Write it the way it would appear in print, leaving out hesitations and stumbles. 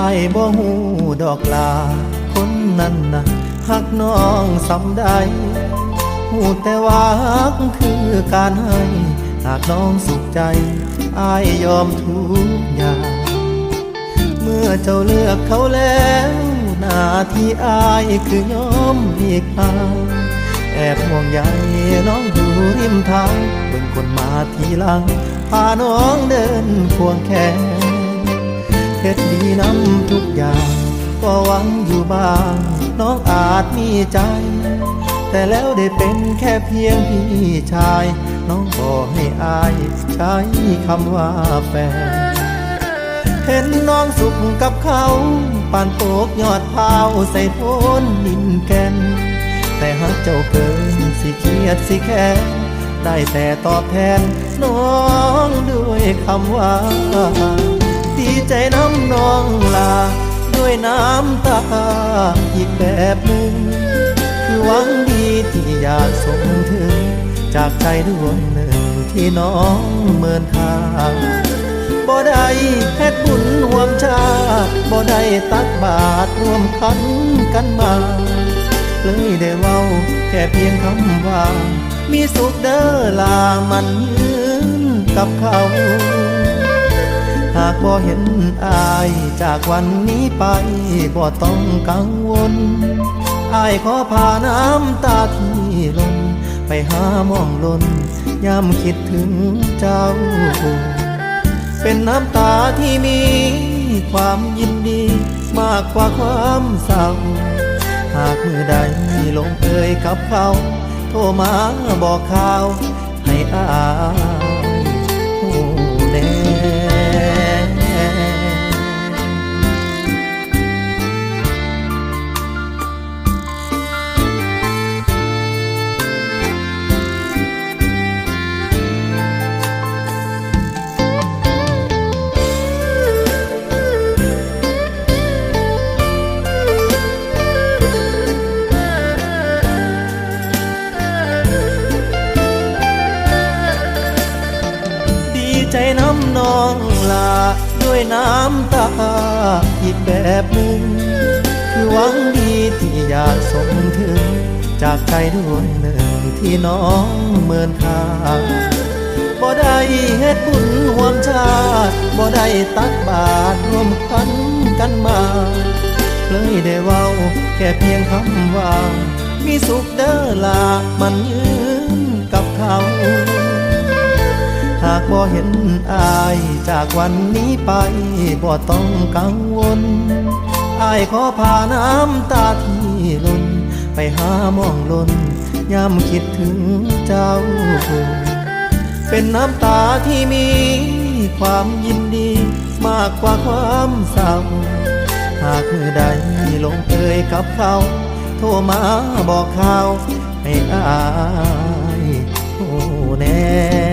ายบ่หูดอกลาคนนั้นนะหักน้องสำใดหูแต่ว่าหักคือการให้หากน้องสุขใจอายยอมทุกอย่างเมื่อเจ้าเลือกเขาแล้วหน้าที่อายคือยอมหลีกทางแอบห่วงใยน้องอยู่ริมทางเบิ่งคนมาทีหลังพาน้องเดินควงแขนเฮ็ดดีน้ำทุกอย่างก็หวังอยู่บ้างน้องอาจมีใจแต่แล้วได้เป็นแค่เพียงพี่ชายน้องบอกให้อายใช้คำว่าแฟนเห็นน้องสุขกับเขาปานโปกยอดพาวใส่โพนดินแก่นแต่หากเจ้าเกินสิเครียดสิแค้นได้แต่ตอบแทนน้องด้วยคำว่าดีใจน้ำน้องลาด้วยน้ำตาอีกแบบหนึ่งคือหวังดีที่อยากส่งถึงจากใจดวงหนึ่งที่น้องเมินค่าบ่ได้เฮ็ดบุญร่วมชาติบ่ได้ตักบาตรร่วมขันกันมาเลยได้เว้าแค่เพียงคำว่ามีสุขเด้อลามันยืนกับเขาหากบ่เห็นอายจากวันนี้ไปบ่ต้องกังวลอายขอพาน้ำตาที่หล่นไปหามองลนย้ำคิดถึงเจ้าเป็นน้ำตาที่มีความยินดีมากกว่าความเศร้าหากมือใดลงเอยกับเขาโทรมาบอกข่าวให้อายหูแน่ใจน้ำน้องลาด้วยน้ำตาอีกแบบหนึ่งคือหวังดีที่อยากส่งถึงจากใจดวงหนึ่งที่น้องเมินค่าบ่ได้เฮ็ดบุญร่วมชาติบ่ได้ตักบาตรร่วมขันกันมาเลยได้เว้าแค่เพียงคำว่ามีสุขเด้อลามันยืนกับเขาหากบ่เห็นอายจากวันนี้ไปบ่ต้องกังวลอายขอพาน้ำตาที่หล่นไปหามองลนย้ำคิดถึงเจ้าเป็นน้ำตาที่มีความยินดีมากกว่าความเศร้าหากมือใดลงเอยกับเขาโทรมาบอกข่าวให้อายโอ้แน่